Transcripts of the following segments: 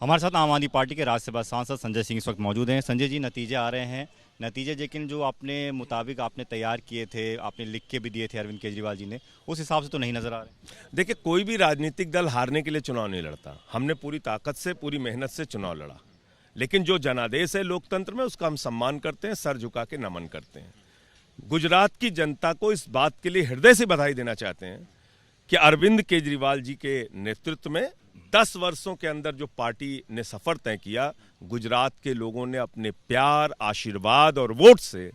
हमारे साथ आम आदमी पार्टी के राज्यसभा सांसद संजय सिंह इस वक्त मौजूद हैं। संजय जी, नतीजे आ रहे हैं। नतीजे लेकिन जो आपने मुताबिक आपने तैयार किए थे, आपने लिख के भी दिए थे अरविंद केजरीवाल जी ने, उस हिसाब से तो नहीं नजर आ रहे। देखिए, कोई भी राजनीतिक दल हारने के लिए चुनाव नहीं लड़ता। हमने पूरी ताकत से, पूरी मेहनत से चुनाव लड़ा, लेकिन जो जनादेश है लोकतंत्र में उसका हम सम्मान करते हैं, सर झुका के नमन करते हैं। गुजरात की जनता को इस बात के लिए हृदय से बधाई देना चाहते हैं कि अरविंद केजरीवाल जी के नेतृत्व में 10 वर्षों के अंदर जो पार्टी ने सफर तय किया, गुजरात के लोगों ने अपने प्यार, आशीर्वाद और वोट से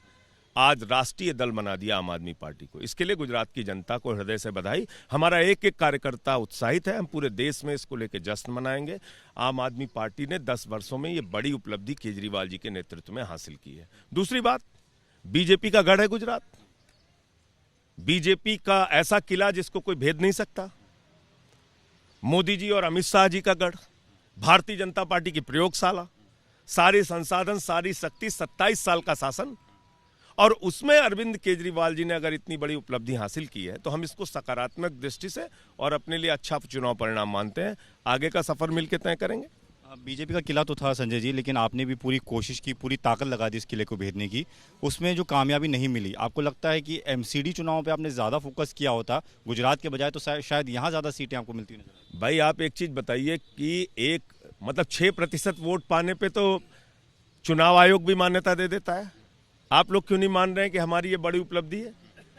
आज राष्ट्रीय दल बना दिया आम आदमी पार्टी को। इसके लिए गुजरात की जनता को हृदय से बधाई। हमारा एक एक कार्यकर्ता उत्साहित है। हम पूरे देश में इसको लेकर जश्न मनाएंगे। आम आदमी पार्टी ने 10 वर्षों में ये बड़ी उपलब्धि केजरीवाल जी के नेतृत्व में हासिल की है। दूसरी बात, बीजेपी का गढ़ है गुजरात। बीजेपी का ऐसा किला जिसको कोई भेद नहीं सकता। मोदी जी और अमित शाह जी का गढ़, भारतीय जनता पार्टी की प्रयोगशाला, सारे संसाधन, सारी शक्ति, 27 साल का शासन, और उसमें अरविंद केजरीवाल जी ने अगर इतनी बड़ी उपलब्धि हासिल की है तो हम इसको सकारात्मक दृष्टि से और अपने लिए अच्छा चुनाव परिणाम मानते हैं। आगे का सफर मिलकर तय करेंगे। बीजेपी का किला तो था संजय जी, लेकिन आपने भी पूरी कोशिश की, पूरी ताकत लगा दी इस किले को भेदने की, उसमें जो कामयाबी नहीं मिली। आपको लगता है कि एमसीडी चुनाव पे आपने ज़्यादा फोकस किया होता गुजरात के बजाय, तो शायद यहाँ ज़्यादा सीटें आपको मिलती नजर। भाई, आप एक चीज बताइए कि 6% वोट पाने पे तो चुनाव आयोग भी मान्यता दे देता है। आप लोग क्यों नहीं मान रहे हैं कि हमारी ये बड़ी उपलब्धि है?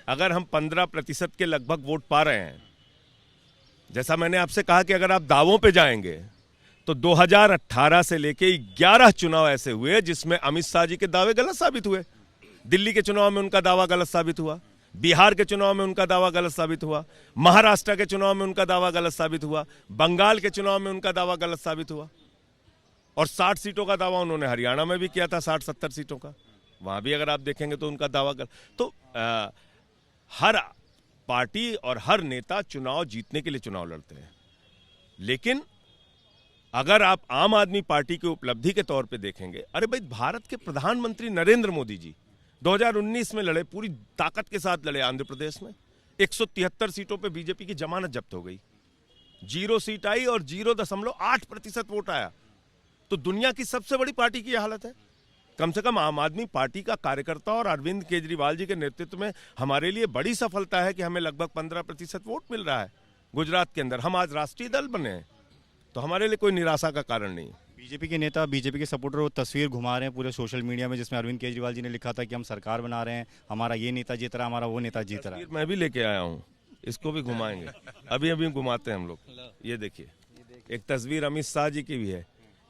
अगर हम 15% के लगभग वोट पा रहे हैं, जैसा मैंने आपसे कहा कि अगर आप दावों पे जाएंगे तो 2018 से लेके 11 चुनाव ऐसे हुए जिसमें अमित शाह जी के दावे गलत साबित हुए। दिल्ली के चुनाव में उनका दावा गलत साबित हुआ, बिहार के चुनाव में उनका दावा गलत साबित हुआ, महाराष्ट्र के चुनाव में उनका दावा गलत साबित हुआ, बंगाल के चुनाव में उनका दावा गलत साबित हुआ, और 60 सीटों का दावा उन्होंने हरियाणा में भी किया था, 60-70 सीटों का। वहां भी अगर आप देखेंगे तो उनका दावा गलत। तो हर पार्टी और हर नेता चुनाव जीतने के लिए चुनाव लड़ते हैं, लेकिन अगर आप आम आदमी पार्टी की उपलब्धि के तौर पे देखेंगे, अरे भाई, भारत के प्रधानमंत्री नरेंद्र मोदी जी 2019 में लड़े, पूरी ताकत के साथ लड़े आंध्र प्रदेश में। 173 सीटों पे बीजेपी की जमानत जब्त हो गई, 0 सीट आई और 0.8% वोट आया। तो दुनिया की सबसे बड़ी पार्टी की यह हालत है। कम से कम आम आदमी पार्टी का कार्यकर्ता और अरविंद केजरीवाल जी के नेतृत्व में हमारे लिए बड़ी सफलता है कि हमें लगभग 15% वोट मिल रहा है गुजरात के अंदर। हम आज राष्ट्रीय दल बने हैं, तो हमारे लिए कोई निराशा का कारण नहीं। बीजेपी के नेता, बीजेपी के सपोर्टर वो तस्वीर घुमा रहे हैं पूरे सोशल मीडिया में, जिसमें अरविंद केजरीवाल जी ने लिखा था कि हम सरकार बना रहे हैं, हमारा ये नेता जीत रहा, हमारा वो नेता जीत रहा है। मैं भी लेके आया हूँ, इसको भी घुमाएंगे। अभी अभी घुमाते हैं हम लोग। ये देखिए, एक तस्वीर अमित शाह जी की भी है।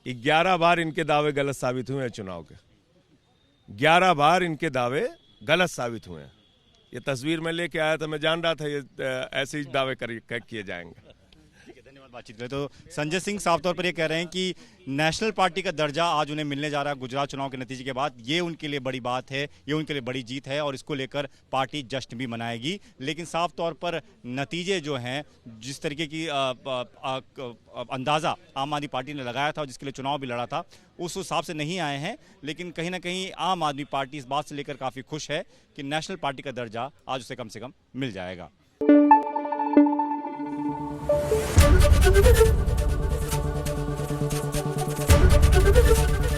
11 बार इनके दावे गलत साबित हुए हैं चुनाव के। 11 बार इनके दावे गलत साबित हुए हैं। ये तस्वीर मैं लेके आया था, मैं जान रहा था ये ऐसे ही दावे किए जाएंगे। बातचीत करें तो संजय सिंह साफ तौर पर ये कह रहे हैं कि नेशनल पार्टी का दर्जा आज उन्हें मिलने जा रहा है गुजरात चुनाव के नतीजे के बाद। ये उनके लिए बड़ी बात है, ये उनके लिए बड़ी जीत है, और इसको लेकर पार्टी जश्न भी मनाएगी। लेकिन साफ तौर पर नतीजे जो हैं, जिस तरीके की अंदाज़ा आम आदमी पार्टी ने लगाया था और जिसके लिए चुनाव भी लड़ा था, उस हिसाब से नहीं आए हैं। लेकिन कहीं ना कहीं आम आदमी पार्टी इस बात से लेकर काफ़ी खुश है कि नेशनल पार्टी का दर्जा आज उसे कम से कम मिल जाएगा।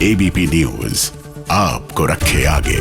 एबीपी न्यूज आपको रखे आगे।